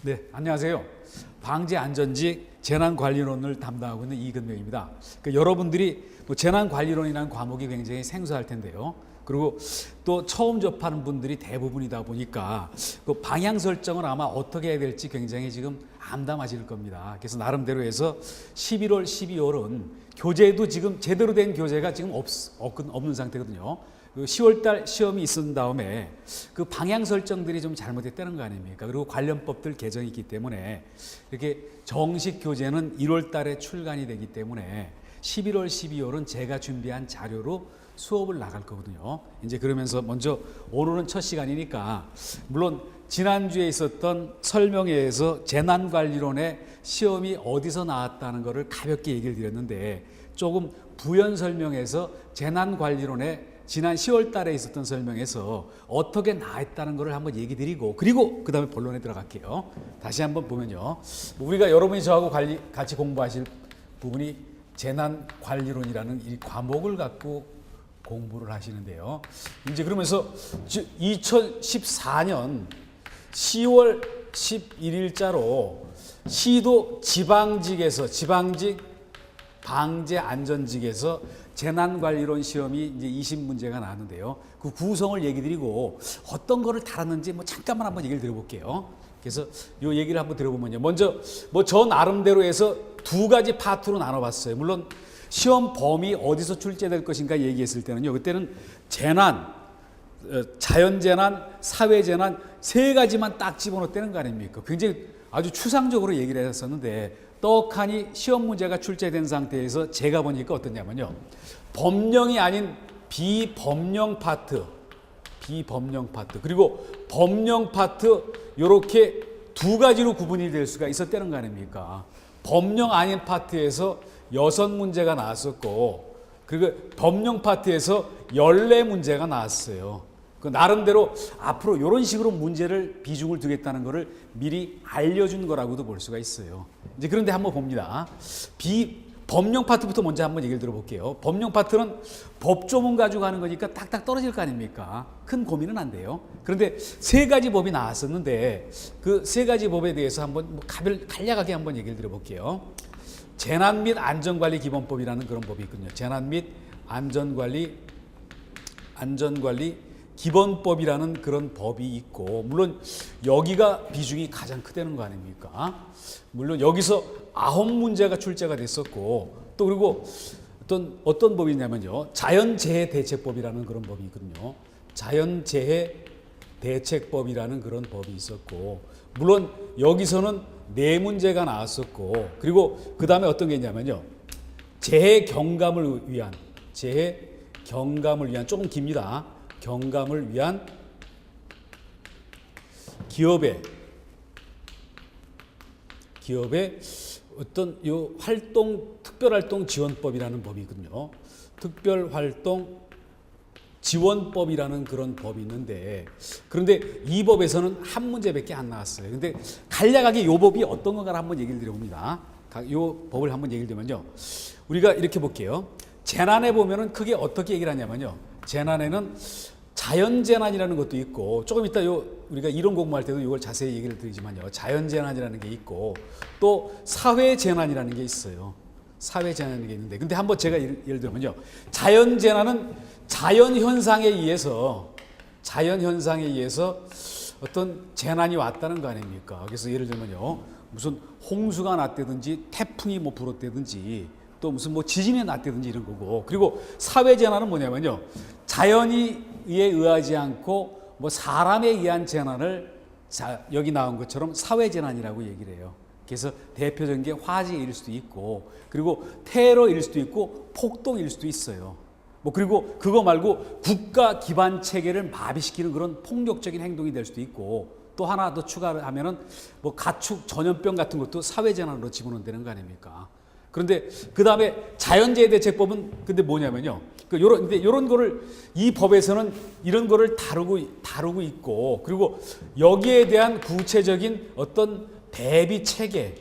네, 안녕하세요. 방재안전직 재난관리론을 담당하고 있는 이근명입니다. 여러분들이 재난관리론이라는 과목이 굉장히 생소할 텐데요. 그리고 또 처음 접하는 분들이 대부분이다 보니까 그 방향 설정을 아마 어떻게 해야 될지 굉장히 지금 암담하실 겁니다. 그래서 나름대로 해서 11월, 12월은 교재도 지금 제대로 된 교재가 지금 없는 상태거든요. 10월달 시험이 있은 다음에 그 방향 설정들이 좀 잘못됐다는 거 아닙니까? 그리고 관련법들 개정이 있기 때문에 이렇게 정식 교재는 1월달에 출간이 되기 때문에 11월, 12월은 제가 준비한 자료로 수업을 나갈 거거든요. 이제 그러면서 먼저 오늘은 첫 시간이니까 물론 지난주에 있었던 설명회에서 재난관리론의 시험이 어디서 나왔다는 것을 가볍게 얘기를 드렸는데 조금 부연 설명해서 재난관리론의 지난 10월 달에 있었던 설명에서 어떻게 나왔다는 것을 한번 얘기 드리고 그리고 그 다음에 본론에 들어갈게요. 다시 한번 보면요. 우리가 여러분이 저하고 같이 공부하실 부분이 재난관리론이라는 이 과목을 갖고 공부를 하시는데요. 이제 그러면서 2014년 10월 11일자로 시도 지방직에서 지방직 방재안전직에서 재난관리론 시험이 이제 20문제가 나왔는데요. 그 구성을 얘기 드리고 어떤 거를 다뤘는지 잠깐만 한번 얘기를 드려볼게요. 그래서 이 얘기를 한번 들어보면요. 먼저 저 나름대로 해서 두 가지 파트로 나눠봤어요. 물론 시험 범위 어디서 출제될 것인가 얘기했을 때는요. 그때는 재난, 자연재난, 사회재난 세 가지만 딱 집어넣었다는 거 아닙니까? 굉장히 아주 추상적으로 얘기를 했었는데 떡하니 시험 문제가 출제된 상태에서 제가 보니까 어떠냐면요. 법령이 아닌 비법령 파트 그리고 법령 파트 이렇게 두 가지로 구분이 될 수가 있었다는 거 아닙니까? 법령 아닌 파트에서 6문제가 나왔었고 그리고 법령 파트에서 14문제가 나왔어요. 그 나름대로 앞으로 이런 식으로 문제를 비중을 두겠다는 것을 미리 알려준 거라고도 볼 수가 있어요. 이제 그런데 한번 봅니다. 법령 파트부터 먼저 한번 얘기를 들어볼게요. 법령 파트는 법조문 가지고 하는 거니까 딱딱 떨어질 거 아닙니까? 큰 고민은 안 돼요. 그런데 세 가지 법이 나왔었는데 그 세 가지 법에 대해서 한번 간략하게 한번 얘기를 드려볼게요. 재난 및 안전관리 기본법이라는 그런 법이 있거든요. 재난 및 안전관리 기본법이라는 그런 법이 있고 물론 여기가 비중이 가장 크다는 거 아닙니까? 물론 여기서 9문제가 출제가 됐었고 또 그리고 어떤 법이 있냐면요. 자연재해대책법이라는 그런 법이 있거든요. 자연재해대책법이라는 그런 법이 있었고 물론 여기서는 4문제가 나왔었고 그리고 그 다음에 어떤 게 있냐면요. 재해경감을 위한 조금 깁니다. 경감을 위한 기업의 어떤 요 특별활동 지원법이라는 법이 있거든요. 특별활동 지원법이라는 그런 법이 있는데 그런데 이 법에서는 한 문제밖에 안 나왔어요. 근데 간략하게 이 법이 어떤 건가를 한번 얘기를 드려봅니다. 이 법을 한번 얘기를 드리면요. 우리가 이렇게 볼게요. 재난에 보면은 크게 어떻게 얘기를 하냐면요. 재난에는 자연재난이라는 것도 있고 조금 이따 우리가 이론 공부할 때도 이걸 자세히 얘기를 드리지만요. 자연재난이라는 게 있고 또 사회재난이라는 게 있어요. 사회재난이 있는데 근데 한번 제가 예를 들면요. 자연재난은 자연현상에 의해서 어떤 재난이 왔다는 거 아닙니까? 그래서 예를 들면요. 무슨 홍수가 났다든지 태풍이 불었다든지 또 무슨 지진이 났다든지 이런 거고 그리고 사회재난은 뭐냐면요. 자연에 의하지 않고 사람에 의한 재난을 여기 나온 것처럼 사회재난이라고 얘기를 해요. 그래서 대표적인 게 화재일 수도 있고 그리고 테러일 수도 있고 폭동일 수도 있어요. 그리고 그거 말고 국가 기반 체계를 마비시키는 그런 폭력적인 행동이 될 수도 있고 또 하나 더 추가를 하면은 가축 전염병 같은 것도 사회재난으로 집어넣는다는 거 아닙니까? 그런데 그 다음에 자연재해대책법은 근데 뭐냐면요. 근데 요런 거를 이 법에서는 이런 거를 다루고 있고 그리고 여기에 대한 구체적인 어떤 대비 체계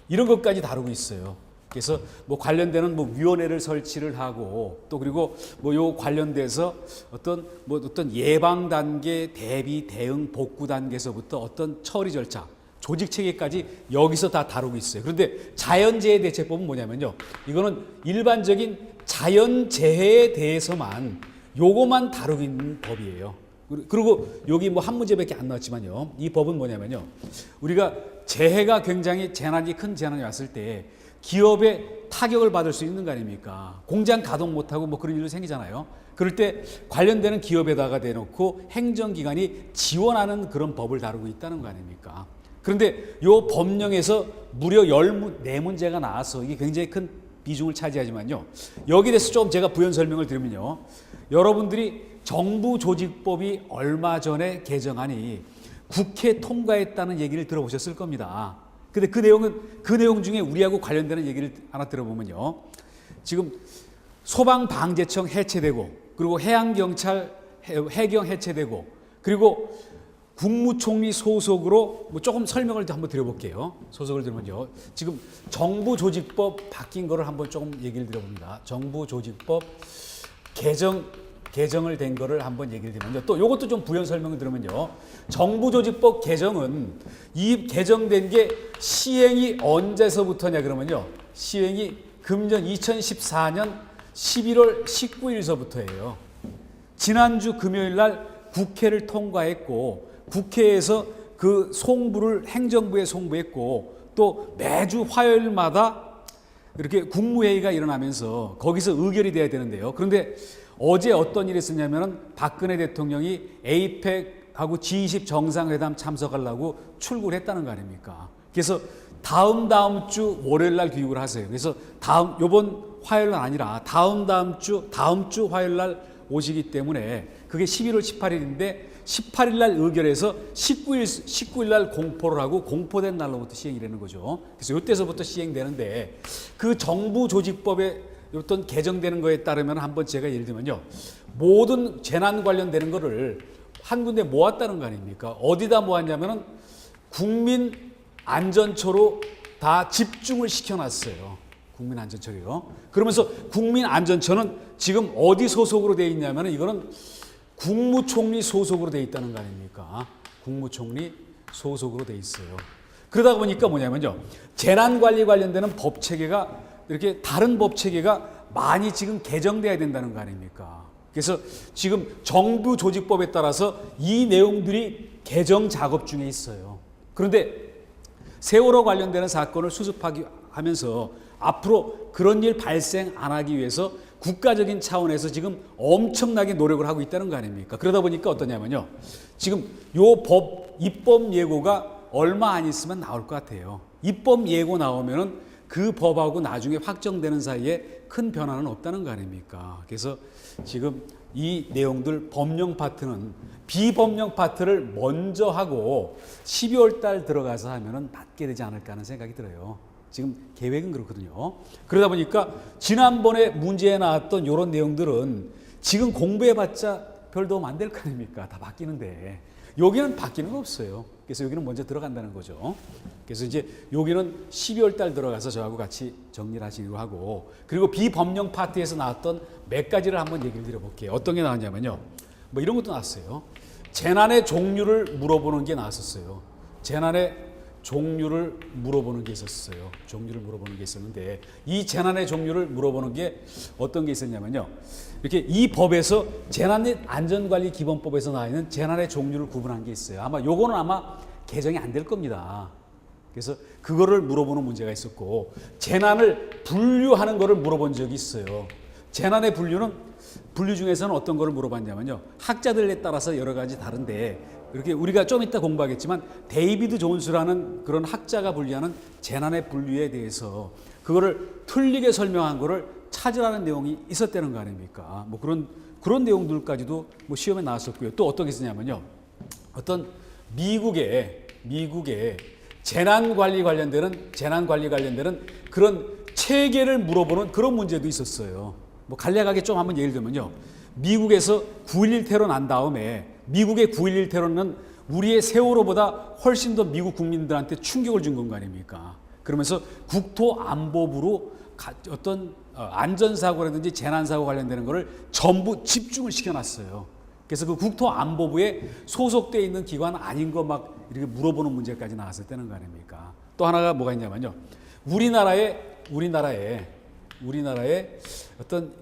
이런 것까지 다루고 있어요. 그래서 뭐 관련되는 뭐 위원회를 설치를 하고 또 그리고 뭐 요 관련돼서 어떤 예방 단계, 대비, 대응, 복구 단계에서부터 어떤 처리 절차, 조직 체계까지 여기서 다 다루고 있어요. 그런데 자연재해 대처법은 뭐냐면요. 이거는 일반적인 자연재해에 대해서만 요거만 다루고 있는 법이에요. 그리고 여기 뭐 한 문제밖에 안 나왔지만요. 이 법은 뭐냐면요. 우리가 재해가 굉장히 재난이 큰 재난이 왔을 때 기업에 타격을 받을 수 있는 거 아닙니까? 공장 가동 못하고 뭐 그런 일도 생기잖아요. 그럴 때 관련되는 기업에다가 대놓고 행정기관이 지원하는 그런 법을 다루고 있다는 거 아닙니까? 그런데 요 법령에서 무려 14문제가 나와서 이게 굉장히 큰 비중을 차지하지만요. 여기에 대해서 좀 제가 부연 설명을 드리면요. 여러분들이 정부조직법이 얼마 전에 개정안이 국회 통과했다는 얘기를 들어보셨을 겁니다. 근데 그 내용 중에 우리하고 관련되는 얘기를 하나 들어보면요. 지금 소방방재청 해체되고 그리고 해양경찰, 해경 해체되고 그리고 국무총리 소속으로 뭐 조금 설명을 한번 드려볼게요. 소속을 들으면요. 지금 정부조직법 바뀐 거를 한번 조금 얘기를 드려봅니다. 정부조직법 개정을 된 거를 한번 얘기를 드리면요. 또 이것도 좀 부연 설명을 들으면요. 정부조직법 개정은 이 개정된 게 시행이 언제서부터냐 그러면요. 시행이 금년 2014년 11월 19일서부터예요. 지난주 금요일 날 국회를 통과했고 국회에서 그 송부를 행정부에 송부했고 또 매주 화요일마다 이렇게 국무회의가 일어나면서 거기서 의결이 돼야 되는데요. 그런데 어제 어떤 일이 있었냐면은 박근혜 대통령이 에이펙하고 G20 정상회담 참석하려고 출국을 했다는 거 아닙니까? 그래서 다음 주 월요일 날 귀국을 하세요. 그래서 요번 화요일 날 아니라 다음 주 화요일 날 오시기 때문에 그게 11월 18일인데 18일 날 의결해서 19일 날 공포를 하고 공포된 날로부터 시행이 되는 거죠. 그래서 이때서부터 시행되는데 그 정부조직법에 어떤 개정되는 거에 따르면 한번 제가 예를 들면요. 모든 재난 관련되는 거를 한 군데 모았다는 거 아닙니까? 어디다 모았냐면은 국민 안전처로 다 집중을 시켜놨어요. 국민 안전처요. 그러면서 국민 안전처는 지금 어디 소속으로 돼 있냐면은 이거는 국무총리 소속으로 돼 있다는 거 아닙니까? 국무총리 소속으로 돼 있어요. 그러다 보니까 뭐냐면요. 재난관리 관련되는 법 체계가 이렇게 다른 법 체계가 많이 지금 개정돼야 된다는 거 아닙니까? 그래서 지금 정부조직법에 따라서 이 내용들이 개정 작업 중에 있어요. 그런데 세월호 관련되는 사건을 수습하기 하면서 앞으로 그런 일 발생 안 하기 위해서 국가적인 차원에서 지금 엄청나게 노력을 하고 있다는 거 아닙니까? 그러다 보니까 어떠냐면요. 지금 요 법 입법 예고가 얼마 안 있으면 나올 것 같아요. 입법 예고 나오면은 그 법하고 나중에 확정되는 사이에 큰 변화는 없다는 거 아닙니까? 그래서 지금 이 내용들 법령 파트는 비법령 파트를 먼저 하고 12월 달 들어가서 하면은 받게 되지 않을까 하는 생각이 들어요. 지금 계획은 그렇거든요. 그러다 보니까 지난번에 문제에 나왔던 이런 내용들은 지금 공부해봤자 별 도움 안 될 거 아닙니까? 다 바뀌는데 여기는 바뀌는 거 없어요. 그래서 여기는 먼저 들어간다는 거죠. 그래서 이제 여기는 12월 달 들어가서 저하고 같이 정리를 하시기로 하고 그리고 비법령 파트에서 나왔던 몇 가지를 한번 얘기를 드려볼게요. 어떤 게 나왔냐면요. 뭐 이런 것도 나왔어요. 재난의 종류를 물어보는 게 나왔었어요. 재난의 종류를 물어보는 게 있었어요. 종류를 물어보는 게 있었는데 이 재난의 종류를 물어보는 게 어떤 게 있었냐면요. 이렇게 이 법에서 재난 및 안전관리 기본법에서 나와 있는 재난의 종류를 구분한 게 있어요. 요거는 아마 개정이 안 될 겁니다. 그래서 그거를 물어보는 문제가 있었고 재난을 분류하는 거를 물어본 적이 있어요. 재난의 분류 중에서는 어떤 거를 물어봤냐면요. 학자들에 따라서 여러 가지 다른데 이렇게 우리가 좀 이따 공부하겠지만 데이비드 존스라는 그런 학자가 분류하는 재난의 분류에 대해서 그거를 틀리게 설명한 거를 찾으라는 내용이 있었다는 거 아닙니까? 뭐 그런 내용들까지도 뭐 시험에 나왔었고요. 또 어떤 게 있었냐면요. 어떤 미국의 재난 관리 관련되는 그런 체계를 물어보는 그런 문제도 있었어요. 뭐 간략하게 좀 한번 예를 들면요. 미국에서 9.11 테러 난 다음에 미국의 9.11 테러는 우리의 세월호보다 훨씬 더 미국 국민들한테 충격을 준 건 거 아닙니까? 그러면서 국토안보부로 어떤 안전사고라든지 재난사고 관련되는 거를 전부 집중을 시켜놨어요. 그래서 그 국토안보부에 소속되어 있는 기관 아닌 거 막 이렇게 물어보는 문제까지 나왔을 때는 거 아닙니까? 또 하나가 뭐가 있냐면요. 우리나라에 어떤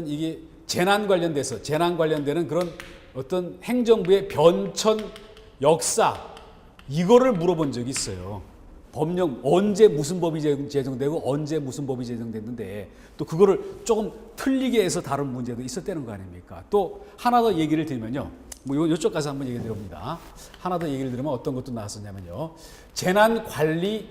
이게 재난 관련되는 그런 어떤 행정부의 변천 역사 이거를 물어본 적이 있어요. 법령 언제 무슨 법이 제정되고 언제 무슨 법이 제정됐는데 또 그거를 조금 틀리게 해서 다룬 문제도 있었다는 거 아닙니까? 또 하나 더 얘기를 드리면요. 뭐 이쪽 가서 한번 얘기 드립니다. 하나 더 얘기를 들으면 어떤 것도 나왔었냐면요. 재난 관리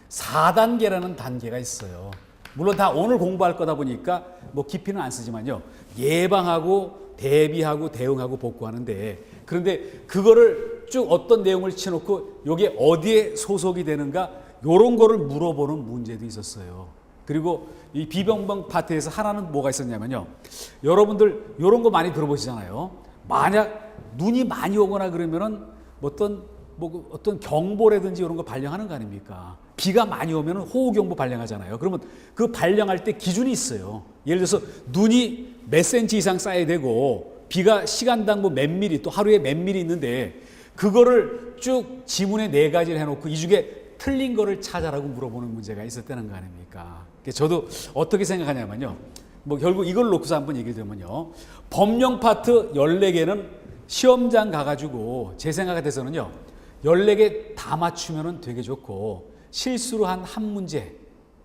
4단계라는 단계가 있어요. 물론 다 오늘 공부할 거다 보니까 뭐 깊이는 안 쓰지만요. 예방하고 대비하고 대응하고 복구하는데 그런데 그거를 쭉 어떤 내용을 치놓고 이게 어디에 소속이 되는가 요런 거를 물어보는 문제도 있었어요. 그리고 이 비병방 파트에서 하나는 뭐가 있었냐면요. 여러분들 요런 거 많이 들어보시잖아요. 만약 눈이 많이 오거나 그러면은 어떤 경보라든지 이런 거 발령하는 거 아닙니까? 비가 많이 오면 호우경보 발령하잖아요. 그러면 그 발령할 때 기준이 있어요. 예를 들어서 눈이 몇 센치 이상 쌓여야 되고 비가 시간당 뭐 몇 미리 또 하루에 몇 미리 있는데 그거를 쭉 지문에 4가지를 해놓고 이 중에 틀린 거를 찾아라고 물어보는 문제가 있었다는 거 아닙니까? 저도 어떻게 생각하냐면요. 뭐 결국 이걸 놓고서 한번 얘기를 드리면요. 법령 파트 14개는 시험장 가가지고 제 생각에 대해서는요. 14개 다 맞추면 되게 좋고 실수로 한 문제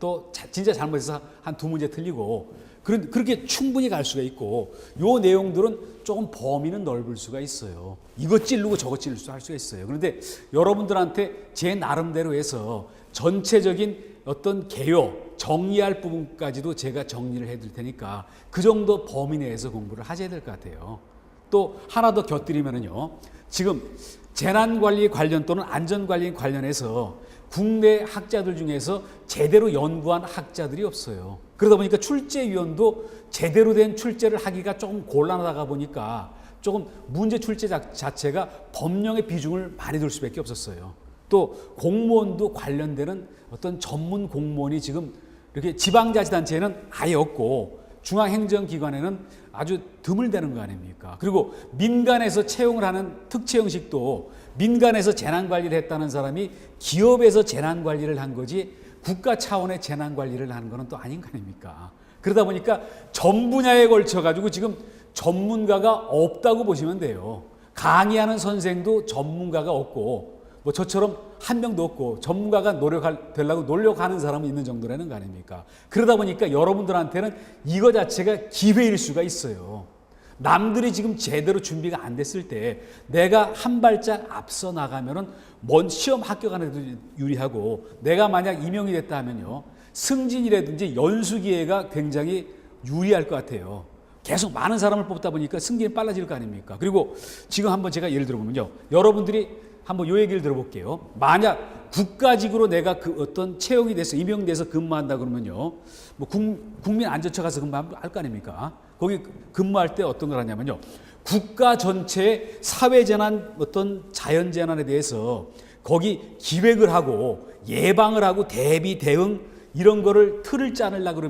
또 진짜 잘못해서 한 2문제 틀리고 그렇게 충분히 갈 수가 있고 요 내용들은 조금 범위는 넓을 수가 있어요. 이것 찌르고 저것 찌를 수 할 수가 있어요. 그런데 여러분들한테 제 나름대로 해서 전체적인 어떤 개요, 정리할 부분까지도 제가 정리를 해드릴 테니까 그 정도 범위 내에서 공부를 하셔야 될 것 같아요. 또 하나 더 곁들이면은요. 지금 재난관리 관련 또는 안전관리 관련해서 국내 학자들 중에서 제대로 연구한 학자들이 없어요. 그러다 보니까 출제위원도 제대로 된 출제를 하기가 조금 곤란하다 보니까 조금 문제 출제 자체가 법령의 비중을 많이 둘 수밖에 없었어요. 또 공무원도 관련되는 어떤 전문 공무원이 지금 이렇게 지방자치단체에는 아예 없고 중앙행정기관에는 아주 드물다는 거 아닙니까? 그리고 민간에서 채용을 하는 특채형식도 민간에서 재난관리를 했다는 사람이 기업에서 재난관리를 한 거지 국가 차원의 재난관리를 하는 거는 또 아닌 거 아닙니까? 그러다 보니까 전 분야에 걸쳐가지고 지금 전문가가 없다고 보시면 돼요. 강의하는 선생도 전문가가 없고 뭐 저처럼 한 명도 없고 전문가가 되려고 노력하는 사람은 있는 정도라는 거 아닙니까? 그러다 보니까 여러분들한테는 이거 자체가 기회일 수가 있어요. 남들이 지금 제대로 준비가 안 됐을 때 내가 한 발짝 앞서 나가면은 먼 시험 합격하는 애도 유리하고 내가 만약 임용이 됐다 하면요. 승진이라든지 연수 기회가 굉장히 유리할 것 같아요. 계속 많은 사람을 뽑다 보니까 승진이 빨라질 거 아닙니까? 그리고 지금 한번 제가 예를 들어보면요. 여러분들이 한번 요 얘기를 들어볼게요. 만약 국가직으로 내가 그 어떤 채용이 돼서 임용돼서 근무한다 그러면요. 뭐 국민안전처 가서 근무할 거 아닙니까? 거기 근무할 때 어떤 걸 하냐면요. 국가 전체의 사회재난 어떤 자연재난에 대해서 거기 기획을 하고 예방을 하고 대비 대응 이런 거를 틀을 짜내려고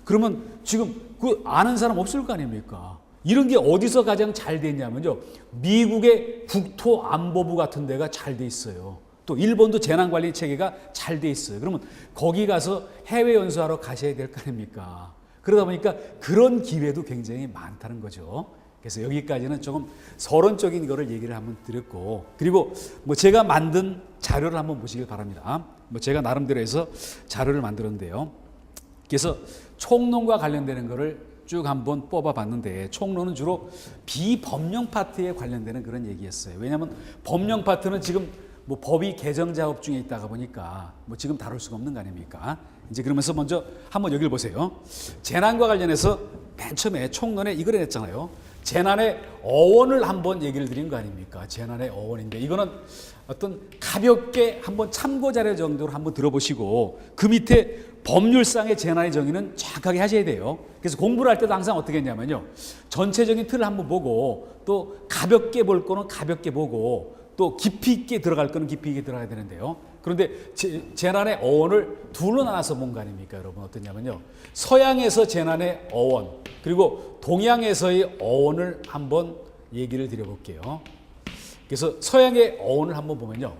그러면 지금 그 아는 사람 없을 거 아닙니까? 이런 게 어디서 가장 잘 돼 있냐면요. 미국의 국토안보부 같은 데가 잘 돼 있어요. 또 일본도 재난관리 체계가 잘 돼 있어요. 그러면 거기 가서 해외 연수하러 가셔야 될 거 아닙니까? 그러다 보니까 그런 기회도 굉장히 많다는 거죠. 그래서 여기까지는 조금 서론적인 거를 얘기를 한번 드렸고 그리고 뭐 제가 만든 자료를 한번 보시길 바랍니다. 뭐 제가 나름대로 해서 자료를 만들었는데요. 그래서 총론과 관련되는 거를 쭉 한번 뽑아봤는데 총론은 주로 비법령 파트에 관련되는 그런 얘기였어요. 왜냐하면 법령 파트는 지금 뭐 법이 개정 작업 중에 있다가 보니까 뭐 지금 다룰 수가 없는 거 아닙니까? 이제 그러면서 먼저 한번 여기를 보세요. 재난과 관련해서 맨 처음에 총론에 이걸 했잖아요. 재난의 어원을 한번 얘기를 드린 거 아닙니까? 재난의 어원인데 이거는 어떤 가볍게 한번 참고 자료 정도로 한번 들어보시고 그 밑에 법률상의 재난의 정의는 정확하게 하셔야 돼요. 그래서 공부를 할 때도 항상 어떻게 했냐면요. 전체적인 틀을 한번 보고 또 가볍게 볼 거는 가볍게 보고 또 깊이 있게 들어갈 거는 깊이 있게 들어가야 되는데요. 그런데 재난의 어원을 둘로 나눠서 본 거 아닙니까, 여러분? 어떠냐면요. 서양에서 재난의 어원, 그리고 동양에서의 어원을 한번 얘기를 드려볼게요. 그래서 서양의 어원을 한번 보면요.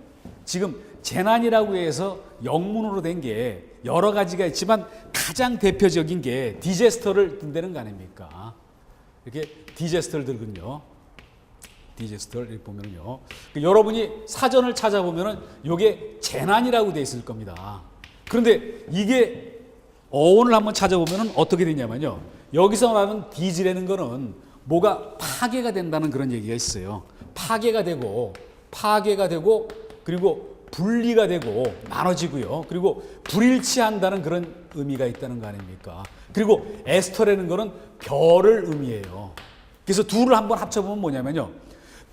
지금 재난이라고 해서 영문으로 된 게 여러 가지가 있지만 가장 대표적인 게 디제스터를 든다는 거 아닙니까? 이렇게 디제스터를 들거든요. 디제스터를 이렇게 보면요. 여러분이 사전을 찾아보면은 이게 재난이라고 돼 있을 겁니다. 그런데 이게 어원을 한번 찾아보면은 어떻게 되냐면요. 여기서 말하는 디즈라는 거는 뭐가 파괴가 된다는 그런 얘기가 있어요. 파괴가 되고 그리고 분리가 되고 나눠지고요. 그리고 불일치한다는 그런 의미가 있다는 거 아닙니까? 그리고 에스터라는 거는 별을 의미해요. 그래서 둘을 한번 합쳐보면 뭐냐면요.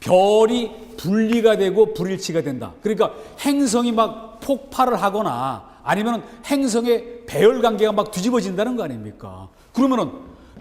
별이 분리가 되고 불일치가 된다. 그러니까 행성이 막 폭발을 하거나 아니면 행성의 배열 관계가 막 뒤집어진다는 거 아닙니까? 그러면은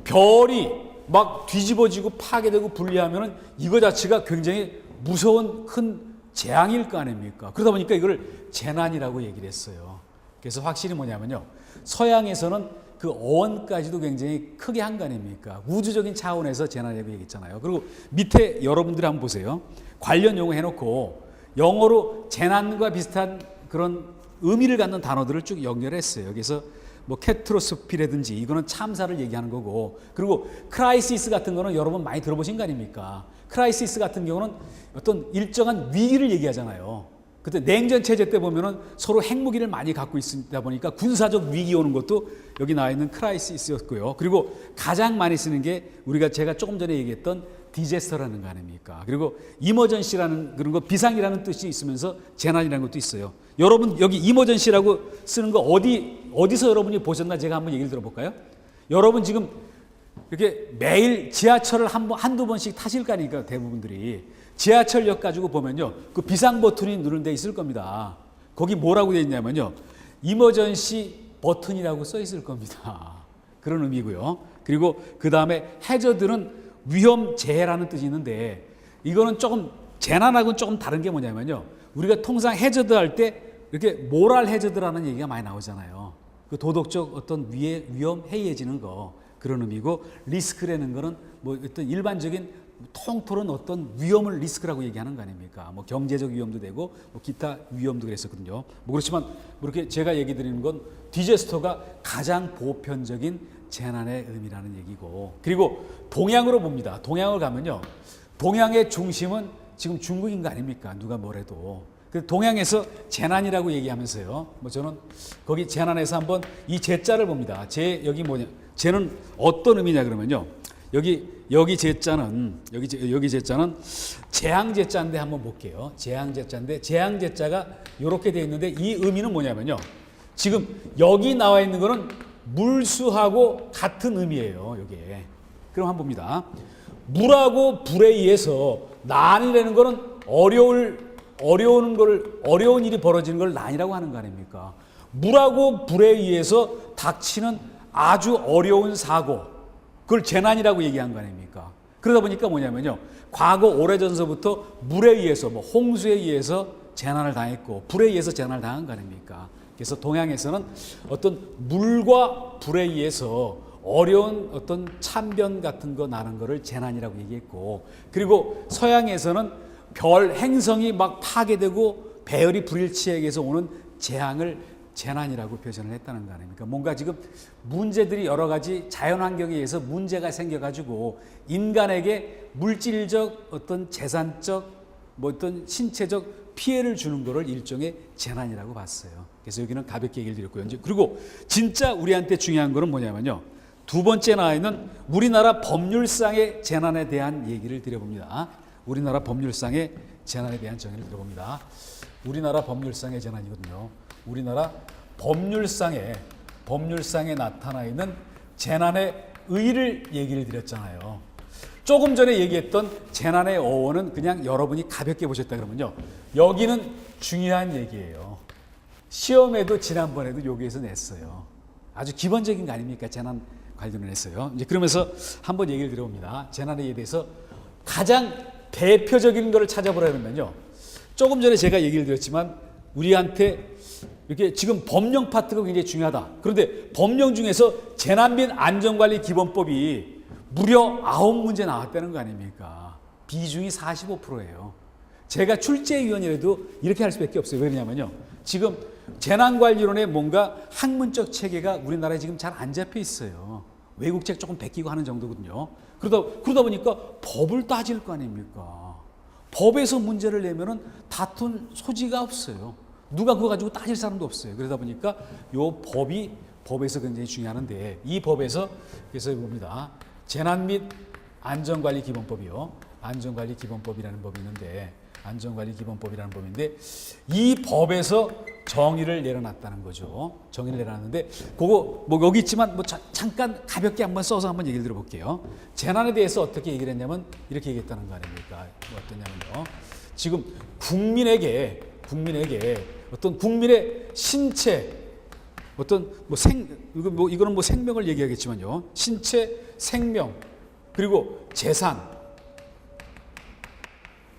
별이 막 뒤집어지고 파괴되고 분리하면은 이거 자체가 굉장히 무서운 큰 재앙일 거 아닙니까? 그러다 보니까 이걸 재난이라고 얘기를 했어요. 그래서 확실히 뭐냐면요. 서양에서는 그 어원까지도 굉장히 크게 한 거 아닙니까? 우주적인 차원에서 재난이라고 얘기했잖아요. 그리고 밑에 여러분들이 한번 보세요. 관련 용어 해놓고 영어로 재난과 비슷한 그런 의미를 갖는 단어들을 쭉 연결했어요. 그래서 뭐 캐트로스피라든지 이거는 참사를 얘기하는 거고, 그리고 크라이시스 같은 거는 여러분 많이 들어보신 거 아닙니까? 크라이시스 같은 경우는 어떤 일정한 위기를 얘기하잖아요. 그때 냉전 체제 때 보면은 서로 핵무기를 많이 갖고 있다 보니까 군사적 위기 오는 것도 여기 나와 있는 크라이시스였고요. 그리고 가장 많이 쓰는 게 제가 조금 전에 얘기했던 디제스터라는 거 아닙니까? 그리고 이머전시라는 그런 거, 비상이라는 뜻이 있으면서 재난이라는 것도 있어요. 여러분 여기 이머전시라고 쓰는 거 어디서 여러분이 보셨나 제가 한번 얘기를 들어볼까요? 여러분 지금 이렇게 매일 지하철을 한두 번씩 타실 거 아닙니까? 대부분들이. 지하철역 가지고 보면요. 그 비상 버튼이 누른 데 있을 겁니다. 거기 뭐라고 되어 있냐면요. 이머전시 버튼이라고 써 있을 겁니다. 그런 의미고요. 그리고 그 다음에 해저드는 위험 재해라는 뜻이 있는데 이거는 조금 재난하고는 조금 다른 게 뭐냐면요. 우리가 통상 해저드 할 때 이렇게 모랄 해저드라는 얘기가 많이 나오잖아요. 그 도덕적 어떤 위험 해이해지는 거 그런 의미고, 리스크라는 거는 뭐 어떤 일반적인 통틀은 어떤 위험을 리스크라고 얘기하는 거 아닙니까? 뭐 경제적 위험도 되고 뭐 기타 위험도 그랬었거든요. 뭐 그렇지만 뭐 이렇게 제가 얘기 드리는 건 디제스터가 가장 보편적인 재난의 의미라는 얘기고, 그리고 동양으로 봅니다. 동양을 가면요. 동양의 중심은 지금 중국인 거 아닙니까? 누가 뭐래도. 그 동양에서 재난이라고 얘기하면서요. 뭐 저는 거기 재난에서 한번 이 제자를 봅니다. 여기 뭐냐? 쟤는 어떤 의미냐 그러면요. 여기 제자는 여기 제자는 재앙 제자인데 한번 볼게요. 재앙 제자인데 재앙 제자가 이렇게 되어 있는데 이 의미는 뭐냐면요. 지금 여기 나와 있는 거는 물수하고 같은 의미예요. 여기에. 그럼 한번 봅니다. 물하고 불에 의해서 난이라는 거는 어려운 일이 벌어지는 걸 난이라고 하는 거 아닙니까? 물하고 불에 의해서 닥치는 아주 어려운 사고, 그걸 재난이라고 얘기한 거 아닙니까? 그러다 보니까 뭐냐면요. 과거 오래전서부터 물에 의해서, 뭐 홍수에 의해서 재난을 당했고, 불에 의해서 재난을 당한 거 아닙니까? 그래서 동양에서는 어떤 물과 불에 의해서 어려운 어떤 참변 같은 거 나는 거를 재난이라고 얘기했고, 그리고 서양에서는 별 행성이 막 파괴되고 배열이 불일치해서 오는 재앙을 재난이라고 표현을 했다는 거 아닙니까? 뭔가 지금 문제들이 여러 가지 자연환경에 의해서 문제가 생겨가지고 인간에게 물질적 어떤 재산적 뭐 어떤 신체적 피해를 주는 거를 일종의 재난이라고 봤어요. 그래서 여기는 가볍게 얘기를 드렸고요. 그리고 진짜 우리한테 중요한 거는 뭐냐면요. 두 번째 나와 있는 우리나라 법률상의 재난에 대한 얘기를 드려봅니다. 우리나라 법률상의 재난에 대한 정의를 들어봅니다. 우리나라 법률상의 재난이거든요. 우리나라 법률상에 나타나 있는 재난의 의의를 얘기를 드렸잖아요. 조금 전에 얘기했던 재난의 어원은 그냥 여러분이 가볍게 보셨다 그러면요. 여기는 중요한 얘기예요. 시험에도 지난번에도 여기에서 냈어요. 아주 기본적인 거 아닙니까? 재난 관련을 했어요. 이제 그러면서 한번 얘기를 드려봅니다. 재난에 대해서 가장 대표적인 것을 찾아보려면요. 조금 전에 제가 얘기를 드렸지만 우리한테 이렇게 지금 법령 파트가 굉장히 중요하다. 그런데 법령 중에서 재난 및 안전관리 기본법이 무려 9문제 나왔다는 거 아닙니까? 비중이 45%예요. 제가 출제위원이라도 이렇게 할 수밖에 없어요. 왜 그러냐면요. 지금 재난관리론의 뭔가 학문적 체계가 우리나라에 지금 잘 안 잡혀 있어요. 외국책 조금 베끼고 하는 정도거든요. 그러다 보니까 법을 따질 거 아닙니까? 법에서 문제를 내면은 다툰 소지가 없어요. 누가 그거 가지고 따질 사람도 없어요. 그러다 보니까 요 법에서 굉장히 중요한데 이 법에서 그래서 봅니다. 재난 및 안전관리 기본법이요. 안전관리 기본법이라는 법이 있는데 안전관리 기본법이라는 법인데 이 법에서 정의를 내려놨다는 거죠. 정의를 내려놨는데 그거 뭐 여기 있지만 뭐 잠깐 가볍게 한번 써서 한번 얘기를 들어볼게요. 재난에 대해서 어떻게 얘기를 했냐면 이렇게 얘기했다는 거 아닙니까? 뭐 어떠냐면요. 지금 국민에게 어떤 국민의 신체 어떤 이거는 뭐 생명을 얘기하겠지만요. 신체, 생명 그리고 재산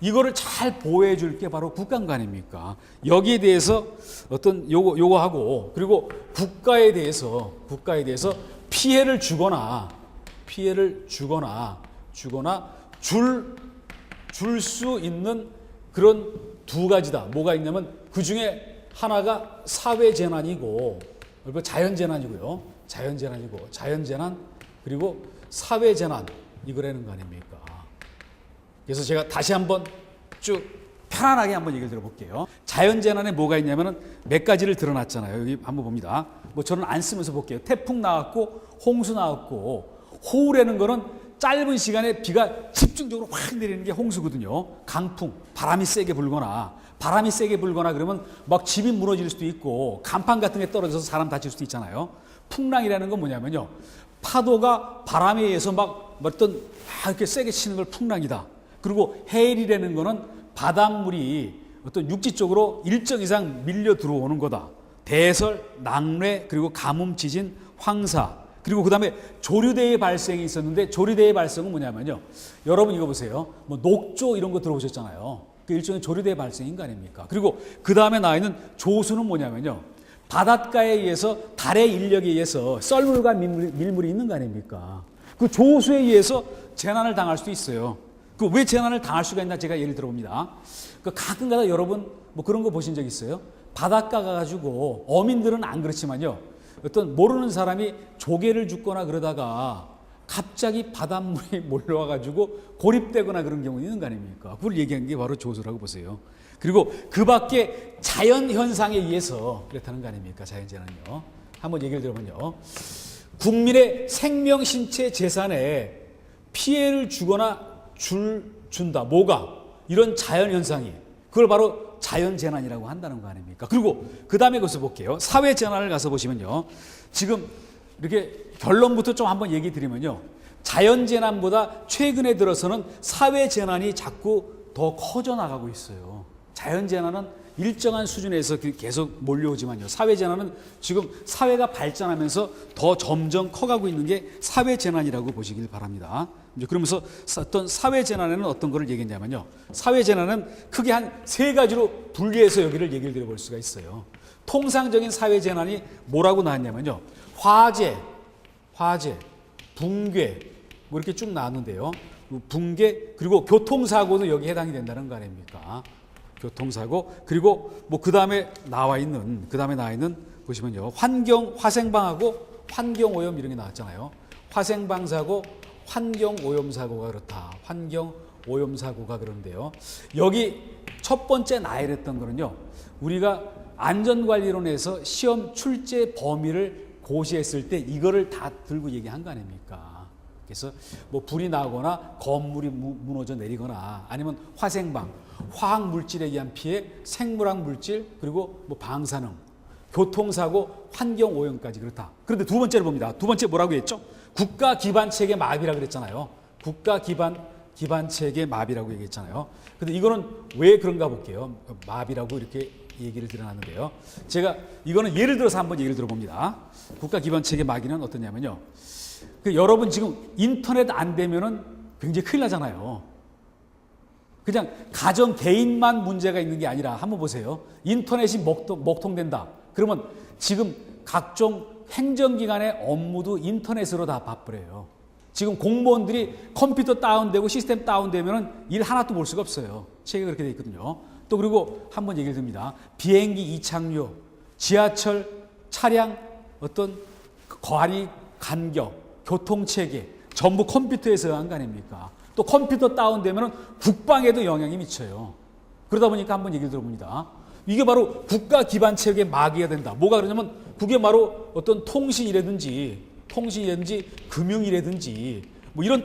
이거를 잘 보호해 줄 게 바로 국가인 거 아닙니까? 여기에 대해서 어떤 요거 하고 그리고 국가에 대해서 피해를 주거나 줄 수 있는 그런 두 가지다. 뭐가 있냐면 그 중에 하나가 사회 재난이고 자연 재난이고요. 자연재난 그리고 사회 재난 이거라는 거 아닙니까? 그래서 제가 다시 한번 쭉 편안하게 한번 얘기를 들어볼게요. 자연재난에 뭐가 있냐면은 몇 가지를 드러났잖아요. 여기 한번 봅니다. 뭐 저는 안 쓰면서 볼게요. 태풍 나왔고, 홍수 나왔고, 호우라는 거는 짧은 시간에 비가 집중적으로 확 내리는 게 홍수거든요. 강풍, 바람이 세게 불거나 그러면 막 집이 무너질 수도 있고, 간판 같은 게 떨어져서 사람 다칠 수도 있잖아요. 풍랑이라는 건 뭐냐면요. 파도가 바람에 의해서 이렇게 세게 치는 걸 풍랑이다. 그리고 해일이라는 거는 바닷물이 어떤 육지 쪽으로 일정 이상 밀려 들어오는 거다. 대설, 낙뢰, 그리고 가뭄, 지진, 황사. 그리고 그 다음에 조류대의 발생이 있었는데 조류대의 발생은 뭐냐면요. 여러분 이거 보세요. 뭐 녹조 이런 거 들어보셨잖아요. 그 일종의 조류대의 발생인 거 아닙니까? 그리고 그 다음에 나와 있는 조수는 뭐냐면요. 바닷가에 의해서 달의 인력에 의해서 썰물과 밀물이 있는 거 아닙니까? 그 조수에 의해서 재난을 당할 수도 있어요. 그 왜 재난을 당할 수가 있나 제가 예를 들어봅니다. 그 가끔가다 여러분 뭐 그런 거 보신 적 있어요? 바닷가 가가지고 어민들은 안 그렇지만요. 어떤 모르는 사람이 조개를 줍거나 그러다가 갑자기 바닷물이 몰려와가지고 고립되거나 그런 경우 있는 거 아닙니까? 그걸 얘기한 게 바로 조수라고 보세요. 그리고 그 밖에 자연 현상에 의해서 그렇다는 거 아닙니까? 자연재난은요. 한번 얘기를 들어보면요. 국민의 생명, 신체, 재산에 피해를 주거나 준다. 뭐가? 이런 자연현상이. 그걸 바로 자연재난이라고 한다는 거 아닙니까? 그리고 그 다음에 거기서 볼게요. 사회재난을 가서 보시면요. 지금 이렇게 결론부터 좀 한번 얘기 드리면요. 자연재난보다 최근에 들어서는 사회재난이 자꾸 더 커져 나가고 있어요. 자연재난은 일정한 수준에서 계속 몰려오지만요. 사회재난은 지금 사회가 발전하면서 더 점점 커가고 있는 게 사회재난이라고 보시길 바랍니다. 그러면서 어떤 사회재난에는 어떤 거를 얘기했냐면요. 사회재난은 크게 한 세 가지로 분리해서 여기를 얘기를 드려볼 수가 있어요. 통상적인 사회재난이 뭐라고 나왔냐면요. 화재, 붕괴, 뭐 이렇게 쭉 나왔는데요. 붕괴, 그리고 교통사고도 여기 해당이 된다는 거 아닙니까? 교통사고, 그리고 뭐 그 다음에 나와 있는 보시면요. 화생방하고 환경오염 이런 게 나왔잖아요. 화생방사고, 환경오염사고가 그렇다. 환경오염사고가 그런데요. 여기 첫 번째 나열했던 거는요. 우리가 안전관리론에서 시험 출제 범위를 고시했을 때 이거를 다 들고 얘기한 거 아닙니까? 그래서 뭐 불이 나거나 건물이 무너져 내리거나 아니면 화생방, 화학물질에 의한 피해, 생물학물질, 그리고 뭐 방사능, 교통사고, 환경오염까지 그렇다. 그런데 두 번째를 봅니다. 두 번째 뭐라고 했죠? 국가 기반 체계 마비라고 그랬잖아요. 국가 기반 체계 마비라고 얘기했잖아요. 근데 이거는 왜 그런가 볼게요. 마비라고 이렇게 얘기를 드러났는데요. 제가 이거는 예를 들어서 한번 얘기를 들어봅니다. 국가 기반 체계 마비는 어떠냐면요. 여러분 지금 인터넷 안 되면은 굉장히 큰일 나잖아요. 그냥 가정 개인만 문제가 있는 게 아니라 한번 보세요. 인터넷이 먹통된다. 그러면 지금 각종 행정기관의 업무도 인터넷으로 다 바쁘래요. 지금 공무원들이 컴퓨터 다운되고 시스템 다운되면 일 하나도 볼 수가 없어요. 책에 그렇게 돼 있거든요. 또 그리고 한번 얘기를 드립니다. 비행기 이착륙, 지하철, 차량, 어떤 거리 간격, 교통체계 전부 컴퓨터에서 한 거 아닙니까? 또 컴퓨터 다운되면 국방에도 영향이 미쳐요. 그러다 보니까 한번 얘기를 들어봅니다. 이게 바로 국가 기반 체계의 마비가 된다. 뭐가 그러냐면 그게 바로 어떤 통신이라든지 금융이라든지 뭐 이런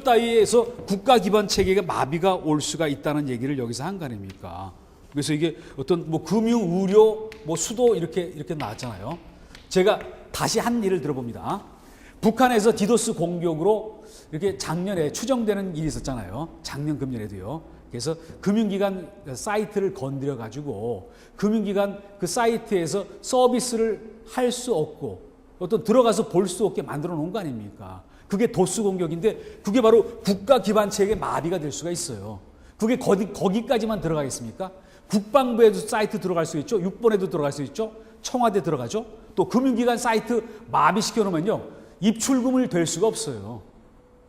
따위에서 국가 기반 체계가 마비가 올 수가 있다는 얘기를 여기서 한 거 아닙니까? 그래서 이게 어떤 뭐 금융, 의료, 뭐 수도 이렇게 나왔잖아요. 제가 다시 한 예를 들어봅니다. 북한에서 디도스 공격으로 이렇게 작년에 추정되는 일이 있었잖아요. 작년 금년에도요. 그래서 금융기관 사이트를 건드려 가지고 금융기관 그 사이트에서 서비스를 할 수 없고 어떤 들어가서 볼 수 없게 만들어 놓은 거 아닙니까? 그게 도스 공격인데 그게 바로 국가 기반 체계 마비가 될 수가 있어요. 그게 거기까지만 들어가겠습니까? 국방부에도 사이트 들어갈 수 있죠. 육본에도 들어갈 수 있죠. 청와대 들어가죠. 또 금융기관 사이트 마비시켜 놓으면요. 입출금을 될 수가 없어요.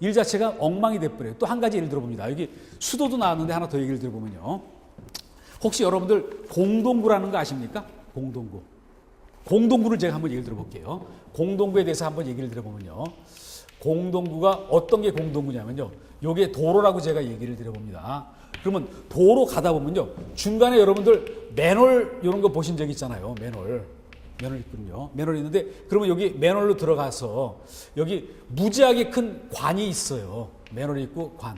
일 자체가 엉망이 돼버려요. 또 한 가지 예를 들어봅니다. 여기 수도도 나왔는데 하나 더 얘기를 들어보면요. 혹시 여러분들 공동구라는 거 아십니까? 공동구. 공동구를 제가 한번 얘기를 들어볼게요. 공동구에 대해서 한번 얘기를 들어보면요. 공동구가 어떤 게 공동구냐면요. 요게 도로라고 제가 얘기를 드려봅니다. 그러면 도로 가다 보면요. 중간에 여러분들 맨홀 이런 거 보신 적 있잖아요. 맨홀 있거든요. 맨홀이 있는데 그러면 여기 맨홀로 들어가서 여기 무지하게 큰 관이 있어요. 맨홀이 있고 관.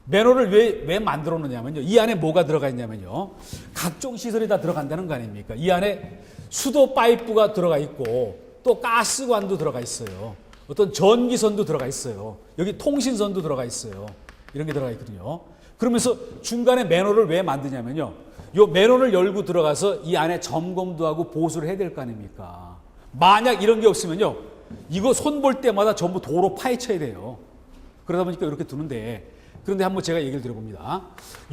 맨홀을 왜 만들어 놓냐면요. 이 안에 뭐가 들어가 있냐면요. 각종 시설이 다 들어간다는 거 아닙니까? 이 안에 수도 파이프가 들어가 있고 또 가스관도 들어가 있어요. 어떤 전기선도 들어가 있어요. 여기 통신선도 들어가 있어요. 이런 게 들어가 있거든요. 그러면서 중간에 맨홀을 왜 만드냐면요. 요 맨홀을 열고 들어가서 이 안에 점검도 하고 보수를 해야 될 거 아닙니까? 만약 이런 게 없으면요. 이거 손 볼 때마다 전부 도로 파헤쳐야 돼요. 그러다 보니까 이렇게 두는데 그런데 한번 제가 얘기를 드려봅니다.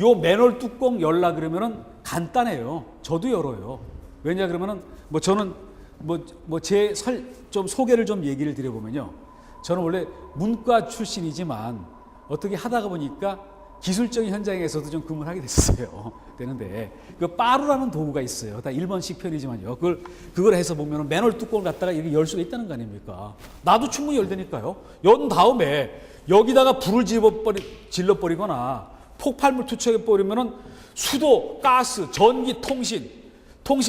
요 맨홀 뚜껑 열라 그러면은 간단해요. 저도 열어요. 왜냐 그러면은 뭐 저는 좀 소개를 좀 얘기를 드려보면요. 저는 원래 문과 출신이지만 어떻게 하다가 보니까 기술적인 현장에서도 좀 근무를 하게 됐어요. 되는데 그 빠루라는 도구가 있어요. 다 일본식 편이지만요. 그걸 해서 보면 맨홀 뚜껑을 갖다가 이렇게 열 수가 있다는 거 아닙니까? 나도 충분히 열되니까요. 연 다음에 여기다가 불을 질러버리거나 폭발물 투척해버리면은 수도, 가스, 전기, 통신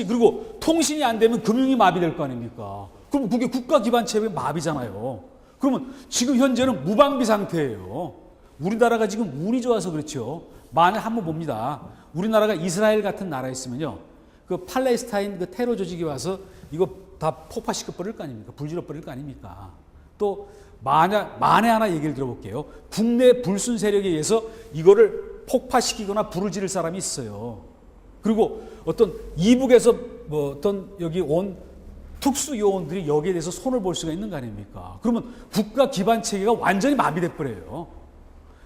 그리고 통신이 안 되면 금융이 마비될 거 아닙니까? 그럼 그게 국가 기반 체계 마비잖아요. 그러면 지금 현재는 무방비 상태예요. 우리나라가 지금 운이 좋아서 그렇죠. 만약 한번 봅니다. 우리나라가 이스라엘 같은 나라였으면요. 그 팔레스타인 그 테러 조직이 와서 이거 다 폭파시켜 버릴 거 아닙니까? 불질러 버릴 거 아닙니까? 또 만에 하나 얘기를 들어볼게요. 국내 불순 세력에 의해서 이거를 폭파시키거나 불을 지를 사람이 있어요. 그리고 어떤 이북에서 어떤 여기 온 특수 요원들이 여기에 대해서 손을 볼 수가 있는 거 아닙니까? 그러면 국가 기반 체계가 완전히 마비돼 버려요.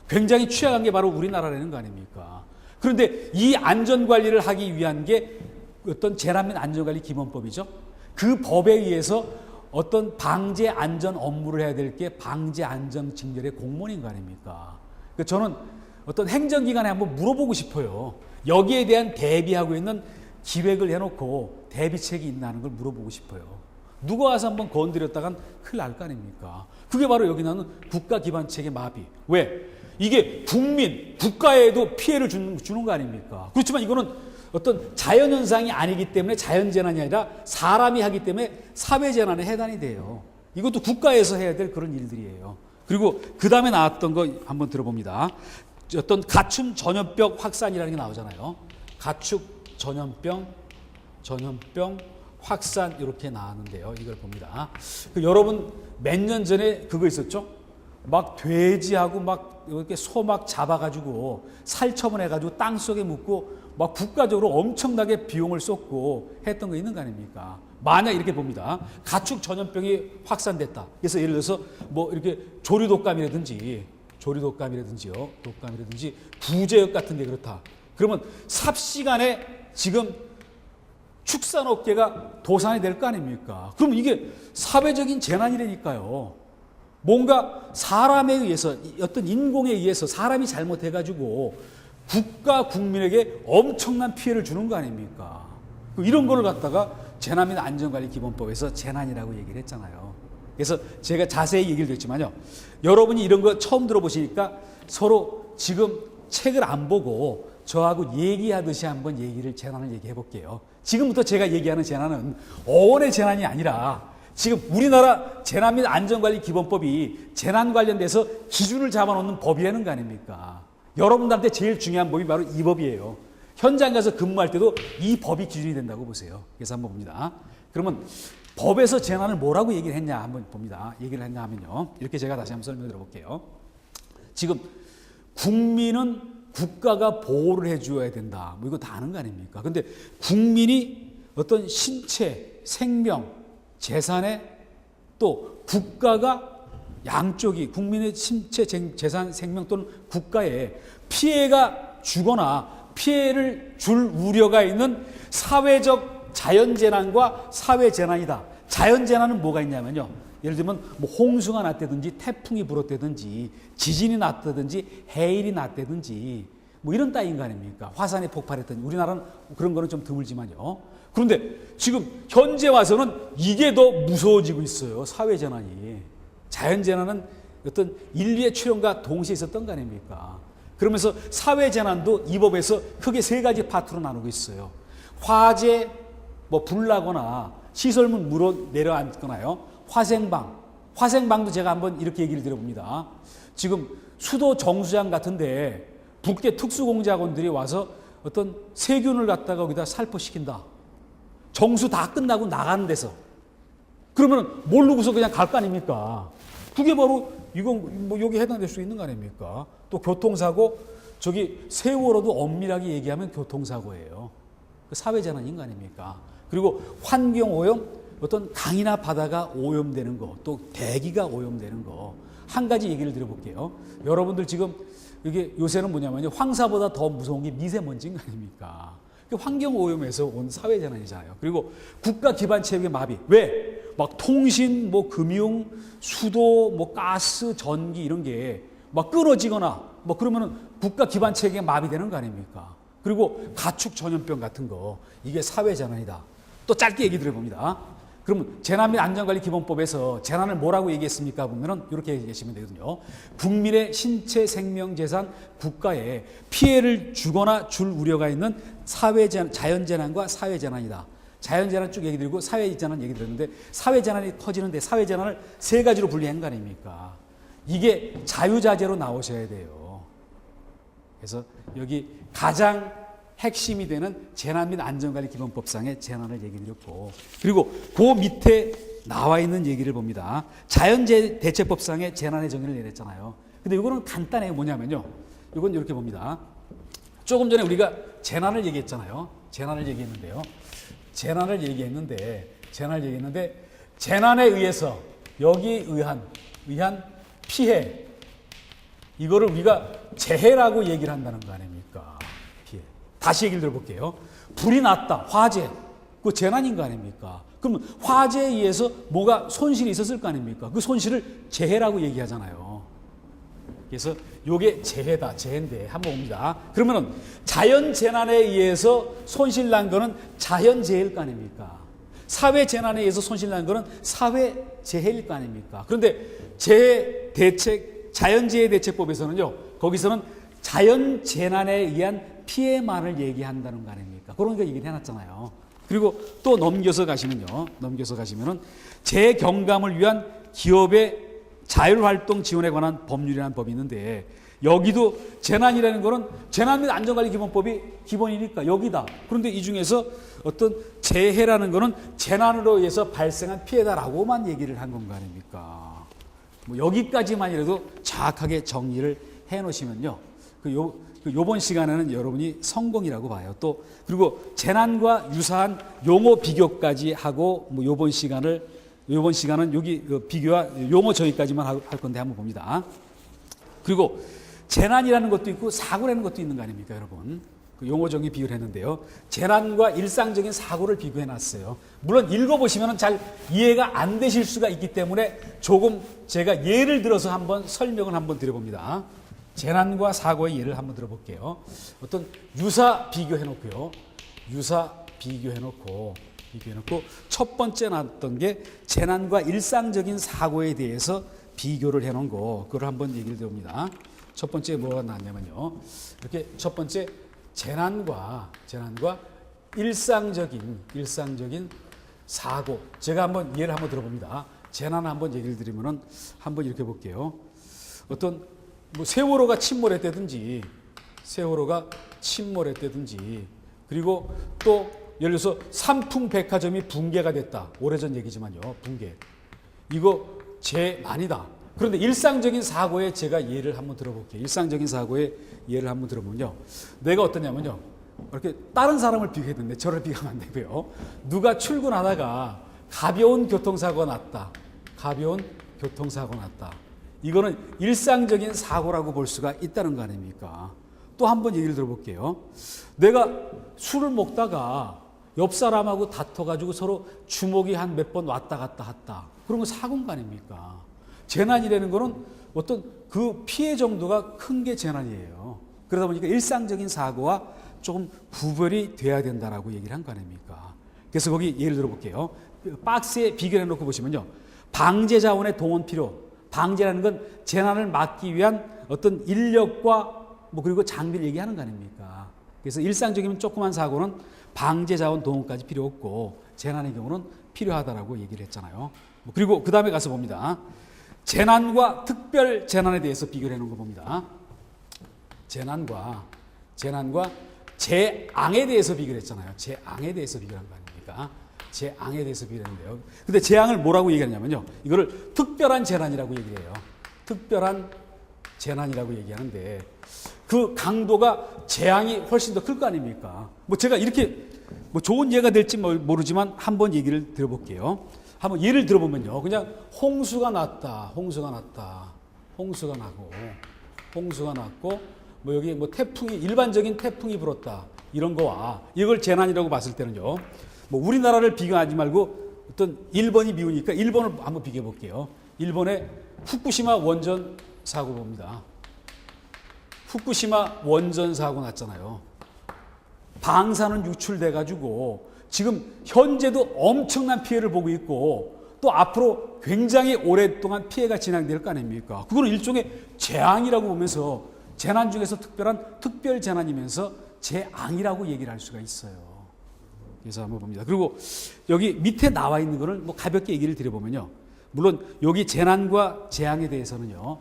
굉장히 취약한 게 바로 우리나라라는 거 아닙니까? 그런데 이 안전관리를 하기 위한 게 어떤 재난 및 안전관리 기본법이죠. 그 법에 의해서 어떤 방재 안전 업무를 해야 될 게 방재 안전 직렬의 공무원인 거 아닙니까? 저는 어떤 행정기관에 한번 물어보고 싶어요. 여기에 대한 대비하고 있는 기획을 해놓고 대비책이 있나는 걸 물어보고 싶어요. 누가 와서 한번 건드렸다간 큰일 날 거 아닙니까? 그게 바로 여기 나오는 국가 기반 체계 마비. 왜? 이게 국가에도 피해를 주는 거 아닙니까? 그렇지만 이거는 어떤 자연현상이 아니기 때문에 자연재난이 아니라 사람이 하기 때문에 사회재난에 해당이 돼요. 이것도 국가에서 해야 될 그런 일들이에요. 그리고 그 다음에 나왔던 거 한번 들어봅니다. 어떤 가축 전염병 확산이라는 게 나오잖아요. 가축 전염병 확산 이렇게 나왔는데요. 이걸 봅니다. 여러분 몇 년 전에 그거 있었죠? 막 돼지하고 막 이렇게 소 막 잡아가지고 살처분해가지고 땅 속에 묻고 막 국가적으로 엄청나게 비용을 쏟고 했던 거 있는 거 아닙니까? 만약 이렇게 봅니다. 가축 전염병이 확산됐다. 그래서 예를 들어서 뭐 이렇게 조류독감이라든지 조리독감이라든지요, 독감이라든지 부제역 같은 게 그렇다. 그러면 삽시간에 지금 축산업계가 도산이 될 거 아닙니까? 그럼 이게 사회적인 재난이라니까요. 뭔가 사람에 의해서, 어떤 인공에 의해서 사람이 잘못해가지고 국가 국민에게 엄청난 피해를 주는 거 아닙니까? 이런 걸 갖다가 재난 및 안전관리기본법에서 재난이라고 얘기를 했잖아요. 그래서 제가 자세히 얘기를 드렸지만요. 여러분이 이런 거 처음 들어보시니까 서로 지금 책을 안 보고 저하고 얘기하듯이 한번 재난을 얘기해 볼게요. 지금부터 제가 얘기하는 재난은 어원의 재난이 아니라 지금 우리나라 재난 및 안전관리기본법이 재난 관련돼서 기준을 잡아놓는 법이라는 거 아닙니까? 여러분들한테 제일 중요한 법이 바로 이 법이에요. 현장 가서 근무할 때도 이 법이 기준이 된다고 보세요. 그래서 한번 봅니다. 그러면 법에서 재난을 뭐라고 얘기를 했냐 한번 봅니다. 얘기를 했냐 하면요. 이렇게 제가 다시 한번 설명을 드려볼게요. 지금 국민은 국가가 보호를 해줘야 된다. 뭐 이거 다 아는 거 아닙니까? 근데 국민이 어떤 신체, 생명, 재산에 또 국가가 양쪽이 국민의 신체, 재산, 생명 또는 국가에 피해가 주거나 피해를 줄 우려가 있는 사회적 자연재난과 사회재난이다. 자연재난은 뭐가 있냐면요. 예를 들면 뭐 홍수가 났다든지 태풍이 불었다든지 지진이 났다든지 해일이 났다든지 뭐 이런 따위인 거 아닙니까? 화산이 폭발했다든지 우리나라는 그런 거는 좀 드물지만요. 그런데 지금 현재 와서는 이게 더 무서워지고 있어요. 사회재난이. 자연재난은 어떤 인류의 출현과 동시에 있었던 거 아닙니까? 그러면서 사회재난도 이 법에서 크게 세 가지 파트로 나누고 있어요. 화재, 뭐 불나거나 시설물 물어 내려앉거나요. 화생방도 제가 한번 이렇게 얘기를 드려봅니다. 지금 수도 정수장 같은데 북계 특수공작원들이 와서 어떤 세균을 갖다가 거기다 살포시킨다. 정수 다 끝나고 나가는 데서. 그러면 모르고서 그냥 갈 거 아닙니까? 그게 바로 이건 뭐 여기 해당될 수 있는 거 아닙니까? 또 교통사고, 저기 세월호도 엄밀하게 얘기하면 교통사고예요. 사회재난인 거 아닙니까? 그리고 환경오염, 어떤 강이나 바다가 오염되는 거, 또 대기가 오염되는 거. 한 가지 얘기를 드려볼게요. 여러분들 지금 이게 요새는 뭐냐면요. 황사보다 더 무서운 게 미세먼지인 거 아닙니까? 환경오염에서 온 사회재난이잖아요. 그리고 국가 기반 체계의 마비. 왜? 막 통신, 뭐 금융, 수도, 뭐 가스, 전기 이런 게 막 끊어지거나 뭐 그러면은 국가 기반 체계가 마비되는 거 아닙니까? 그리고 가축 전염병 같은 거 이게 사회재난이다. 또 짧게 얘기 드려봅니다. 그러면 재난 및 안전관리기본법에서 재난을 뭐라고 얘기했습니까? 보면은 이렇게 얘기하시면 되거든요. 국민의 신체, 생명, 재산, 국가에 피해를 주거나 줄 우려가 있는 자연재난과 사회재난이다. 자연재난 쭉 얘기 드리고 사회재난 얘기 드렸는데 사회재난이 커지는데 사회재난을 세 가지로 분리한 거 아닙니까? 이게 자유자재로 나오셔야 돼요. 그래서 여기 가장 핵심이 되는 재난 및 안전관리기본법상의 재난을 얘기 드렸고 그리고 그 밑에 나와 있는 얘기를 봅니다. 자연재해대책법상의 재난의 정의를 내렸잖아요. 근데 이거는 간단해요. 뭐냐면요. 이건 이렇게 봅니다. 조금 전에 우리가 재난을 얘기했잖아요. 재난을 얘기했는데 재난에 의해서 여기에 의한 피해 이거를 우리가 재해라고 얘기를 한다는 거 아닙니까? 피해. 다시 얘기를 들어볼게요. 불이 났다. 화재. 그 재난인 거 아닙니까? 그러면 화재에 의해서 뭐가 손실이 있었을 거 아닙니까? 그 손실을 재해라고 얘기하잖아요. 그래서 요게 재해다. 재해인데 한번 봅니다. 그러면은 자연재난에 의해서 손실난 거는 자연재해일 거 아닙니까? 사회재난에 의해서 손실난 거는 사회재해일 거 아닙니까? 그런데 자연재해대책법에서는요, 거기서는 자연재난에 의한 피해만을 얘기한다는 거 아닙니까? 그런 거 얘기를 해놨잖아요. 그리고 또 넘겨서 가시면은 재경감을 위한 기업의 자율활동 지원에 관한 법률이라는 법이 있는데 여기도 재난이라는 거는 재난 및 안전관리기본법이 기본이니까 여기다. 그런데 이 중에서 어떤 재해라는 거는 재난으로 인해서 발생한 피해다라고만 얘기를 한 건 거 아닙니까? 뭐 여기까지만이라도 정확하게 정리를 해놓으시면요. 요번 시간에는 여러분이 성공이라고 봐요. 또 그리고 재난과 유사한 용어 비교까지 하고 뭐 요번 시간은 여기 비교와 용어 정의까지만 할 건데 한번 봅니다. 그리고 재난이라는 것도 있고 사고라는 것도 있는 거 아닙니까, 여러분? 그 용어 정의 비교를 했는데요. 재난과 일상적인 사고를 비교해 놨어요. 물론 읽어보시면 잘 이해가 안 되실 수가 있기 때문에 조금 제가 예를 들어서 한번 설명을 한번 드려봅니다. 재난과 사고의 예를 한번 들어볼게요. 어떤 유사 비교해 놓고요. 유사 비교해 놓고 첫 번째 나왔던 게 재난과 일상적인 사고에 대해서 비교를 해 놓은 거. 그걸 한번 얘기를 드립니다. 첫 번째 뭐가 나왔냐면요. 이렇게 첫 번째 재난과 일상적인 사고. 제가 한번 예를 한번 들어봅니다. 재난 한번 얘기를 드리면은 한번 이렇게 볼게요. 어떤 뭐 세월호가 침몰했다든지 그리고 또 예를 들어서 삼풍백화점이 붕괴가 됐다. 오래전 얘기지만요. 붕괴. 이거 재난이다. 그런데 일상적인 사고에 제가 예를 한번 들어볼게요. 일상적인 사고에 예를 한번 들어보면요. 내가 어떠냐면요. 이렇게 다른 사람을 비교했는데 저를 비교하면 안 되고요. 누가 출근하다가 가벼운 교통사고가 났다. 이거는 일상적인 사고라고 볼 수가 있다는 거 아닙니까? 또 한번 얘기를 들어볼게요. 내가 술을 먹다가 옆 사람하고 다퉈가지고 서로 주먹이 한 몇 번 왔다 갔다 했다. 그런 건 사고인 거 아닙니까? 재난이라는 거는 어떤 그 피해 정도가 큰 게 재난이에요. 그러다 보니까 일상적인 사고와 조금 구별이 돼야 된다라고 얘기를 한 거 아닙니까? 그래서 거기 예를 들어볼게요. 박스에 비교해 놓고 보시면요. 방제 자원의 동원 필요. 방제라는 건 재난을 막기 위한 어떤 인력과 뭐 그리고 장비를 얘기하는 거 아닙니까? 그래서 일상적인 조그만 사고는 방제 자원 동원까지 필요 없고 재난의 경우는 필요하다라고 얘기를 했잖아요. 그리고 그 다음에 가서 봅니다. 재난과 특별 재난에 대해서 비교를 해놓은 거 봅니다. 재난과 재앙에 대해서 비교를 했잖아요. 재앙에 대해서 비교한 거 아닙니까? 재앙에 대해서 비교했는데요. 근데 재앙을 뭐라고 얘기하냐면요. 이거를 특별한 재난이라고 얘기를 해요. 특별한 재난이라고 얘기하는데 그 강도가 재앙이 훨씬 더 클 거 아닙니까? 뭐 제가 이렇게 뭐 좋은 예가 될지 모르지만 한번 얘기를 들어볼게요. 한번 예를 들어보면요. 그냥 홍수가 났고 뭐 여기 뭐 일반적인 태풍이 불었다. 이런 거와 이걸 재난이라고 봤을 때는요. 뭐 우리나라를 비교하지 말고 어떤 일본이 미우니까 일본을 한번 비교해 볼게요. 일본의 후쿠시마 원전 사고 봅니다. 후쿠시마 원전 사고 났잖아요. 방사능 유출돼 가지고 지금 현재도 엄청난 피해를 보고 있고 또 앞으로 굉장히 오랫동안 피해가 진행될 거 아닙니까? 그거는 일종의 재앙이라고 보면서 재난 중에서 특별 재난이면서 재앙이라고 얘기를 할 수가 있어요. 그래서 한번 봅니다. 그리고 여기 밑에 나와 있는 거를 뭐 가볍게 얘기를 드려보면요. 물론 여기 재난과 재앙에 대해서는요.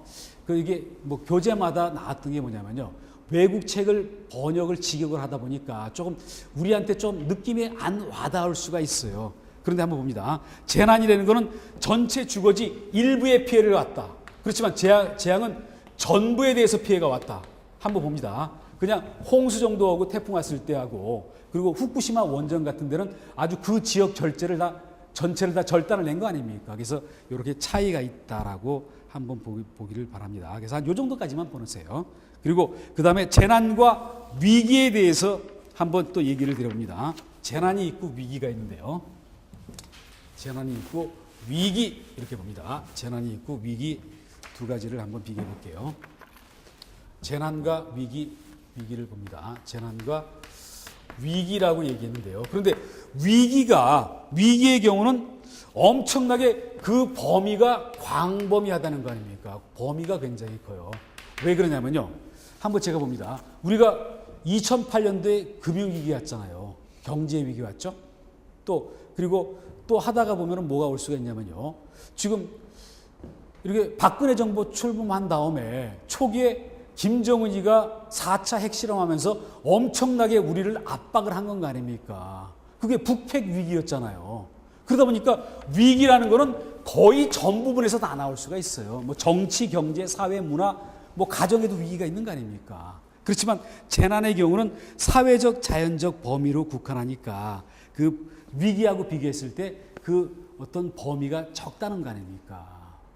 이게 뭐 교재마다 나왔던 게 뭐냐면요. 외국 책을 번역을 직역을 하다 보니까 조금 우리한테 좀 느낌이 안 와닿을 수가 있어요. 그런데 한번 봅니다. 재난이라는 거는 전체 주거지 일부의 피해를 왔다. 그렇지만 재앙은 전부에 대해서 피해가 왔다. 한번 봅니다. 그냥 홍수 정도 하고 태풍 왔을 때 하고 그리고 후쿠시마 원전 같은 데는 아주 그 지역 전체를 다 절단을 낸 거 아닙니까? 그래서 이렇게 차이가 있다라고 한번 보기를 바랍니다. 그래서 한 요 정도까지만 보세요. 그리고 그 다음에 재난과 위기에 대해서 한번 또 얘기를 드려봅니다. 재난이 있고 위기가 있는데요. 재난이 있고 위기 이렇게 봅니다. 재난이 있고 위기 두 가지를 한번 비교해 볼게요. 재난과 위기를 봅니다. 재난과 위기라고 얘기했는데요. 그런데 위기의 경우는 엄청나게 그 범위가 광범위하다는 거 아닙니까? 범위가 굉장히 커요. 왜 그러냐면요. 한번 제가 봅니다. 우리가 2008년도에 금융위기 왔잖아요. 경제위기 왔죠? 그리고 또 하다가 보면 뭐가 올 수가 있냐면요. 지금 이렇게 박근혜 정부 출범한 다음에 초기에 김정은이가 4차 핵실험하면서 엄청나게 우리를 압박을 한 건 거 아닙니까? 그게 북핵 위기였잖아요. 그러다 보니까 위기라는 거는 거의 전 부분에서 다 나올 수가 있어요. 뭐 정치, 경제, 사회, 문화, 뭐 가정에도 위기가 있는 거 아닙니까? 그렇지만 재난의 경우는 사회적, 자연적 범위로 국한하니까 그 위기하고 비교했을 때 그 어떤 범위가 적다는 거 아닙니까?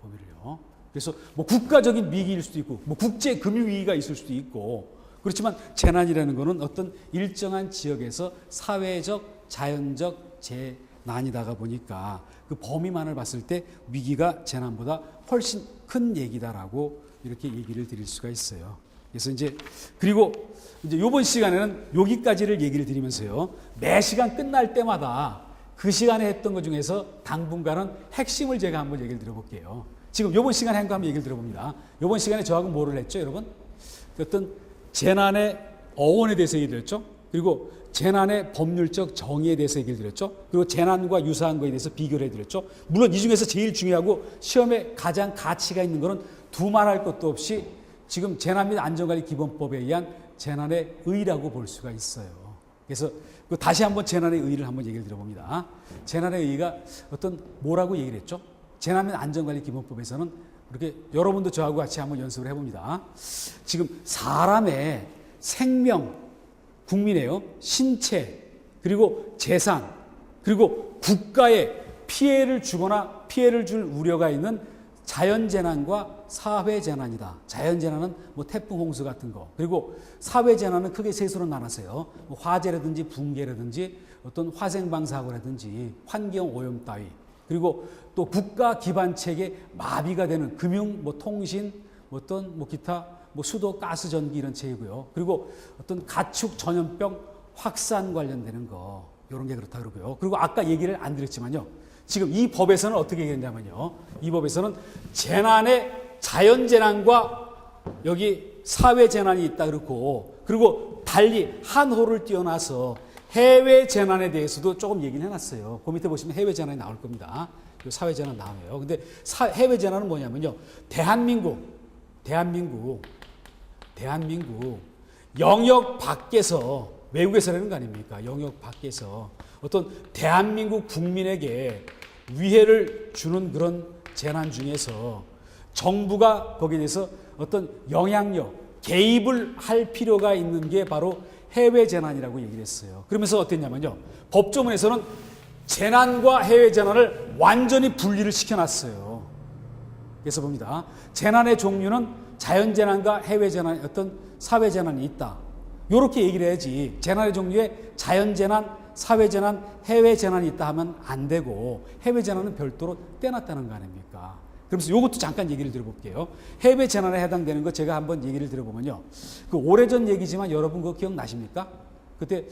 범위를요. 그래서 뭐 국가적인 위기일 수도 있고 뭐 국제 금융 위기가 있을 수도 있고 그렇지만 재난이라는 것은 어떤 일정한 지역에서 사회적, 자연적 재난이다가 보니까 그 범위만을 봤을 때 위기가 재난보다 훨씬 큰 얘기다라고 이렇게 얘기를 드릴 수가 있어요. 그래서 그리고 이번 시간에는 여기까지를 얘기를 드리면서요. 매 시간 끝날 때마다 그 시간에 했던 것 중에서 당분간은 핵심을 제가 한번 얘기를 드려볼게요. 지금 이번 시간에 한 거 한번 얘기를 들어봅니다. 이번 시간에 저하고 뭐를 했죠, 여러분? 어떤 재난의 어원에 대해서 얘기를 드렸죠. 그리고 재난의 법률적 정의에 대해서 얘기를 드렸죠. 그리고 재난과 유사한 거에 대해서 비교를 해드렸죠. 물론 이 중에서 제일 중요하고 시험에 가장 가치가 있는 거는 두말할 것도 없이 지금 재난 및 안전관리 기본법에 의한 재난의 의의라고 볼 수가 있어요. 그래서 다시 한번 재난의 의의를 한번 얘기를 드려봅니다. 재난의 의의가 뭐라고 얘기를 했죠? 재난 및 안전관리 기본법에서는 이렇게 여러분도 저하고 같이 한번 연습을 해봅니다. 지금 사람의 생명, 국민의요, 신체, 그리고 재산, 그리고 국가에 피해를 주거나 피해를 줄 우려가 있는 자연재난과 사회재난이다. 자연재난은 뭐 태풍, 홍수 같은 거. 그리고 사회재난은 크게 셋으로 나눴어요. 뭐 화재라든지 붕괴라든지 어떤 화생방사고라든지 환경오염 따위. 그리고 또 국가 기반 체계 마비가 되는 금융, 뭐 통신, 뭐 기타, 뭐 수도, 가스, 전기 이런 체계고요. 그리고 어떤 가축 전염병 확산 관련되는 거 이런 게 그렇다 그러고요. 그리고 아까 얘기를 안 드렸지만요. 지금 이 법에서는 어떻게 얘기했냐면요. 이 법에서는 재난의 자연재난과 여기 사회재난이 있다 그렇고 그리고 달리 한 호를 띄어놔서 해외 재난에 대해서도 조금 얘기를 해놨어요. 그 밑에 보시면 해외 재난이 나올 겁니다. 사회 재난 나와요. 근데 해외 재난은 뭐냐면요. 대한민국 영역 밖에서 외국에서라는 거 아닙니까? 영역 밖에서 어떤 대한민국 국민에게 위해를 주는 그런 재난 중에서 정부가 거기에 대해서 어떤 영향력, 개입을 할 필요가 있는 게 바로 해외 재난이라고 얘기를 했어요. 그러면서 어땠냐면요. 법조문에서는 재난과 해외 재난을 완전히 분리를 시켜놨어요. 그래서 봅니다. 재난의 종류는 자연재난과 해외 재난, 어떤 사회 재난이 있다. 이렇게 얘기를 해야지. 재난의 종류에 자연재난, 사회재난, 해외 재난이 있다 하면 안 되고 해외 재난은 별도로 떼놨다는 거 아닙니까? 그러면서 이것도 잠깐 얘기를 드려볼게요. 해외 재난에 해당되는 거 제가 한번 얘기를 드려보면요. 그 오래전 얘기지만 여러분 그거 기억나십니까? 그때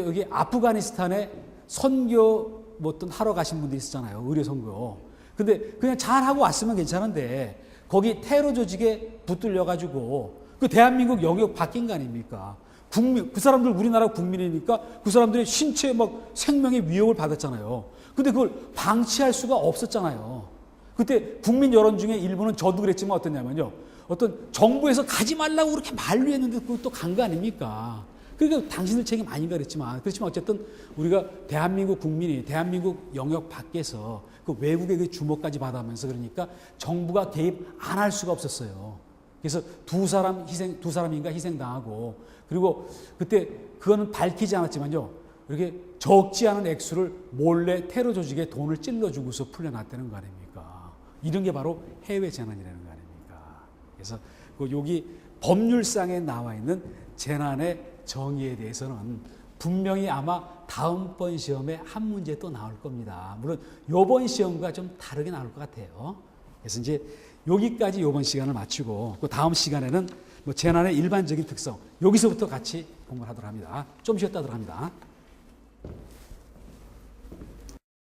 여기 아프가니스탄에 선교 하러 가신 분들이 있었잖아요. 의료 선교. 근데 그냥 잘하고 왔으면 괜찮은데 거기 테러 조직에 붙들려가지고 그 대한민국 영역 바뀐 거 아닙니까? 그 사람들 우리나라 국민이니까 그 사람들이 신체 생명의 위협을 받았잖아요. 근데 그걸 방치할 수가 없었잖아요. 그때 국민 여론 중에 일부는 저도 그랬지만 어떠냐면요. 어떤 정부에서 가지 말라고 그렇게 만류했는데 그것도 간 거 아닙니까? 그러니까 당신들 책임 아닌가 그랬지만 어쨌든 우리가 대한민국 국민이 대한민국 영역 밖에서 그 외국의 주목까지 받아면서 그러니까 정부가 개입 안 할 수가 없었어요. 그래서 두 사람인가 희생당하고 그리고 그때 그거는 밝히지 않았지만요. 이렇게 적지 않은 액수를 몰래 테러 조직에 돈을 찔러주고서 풀려났다는 거 아닙니까? 이런 게 바로 해외 재난이라는 거 아닙니까? 그래서 여기 법률상에 나와 있는 재난의 정의에 대해서는 분명히 아마 다음번 시험에 한 문제 또 나올 겁니다. 물론 이번 시험과 좀 다르게 나올 것 같아요. 그래서 여기까지 이번 시간을 마치고 그 다음 시간에는 재난의 일반적인 특성 여기서부터 같이 공부를 하도록 합니다. 좀 쉬었다 하도록 합니다.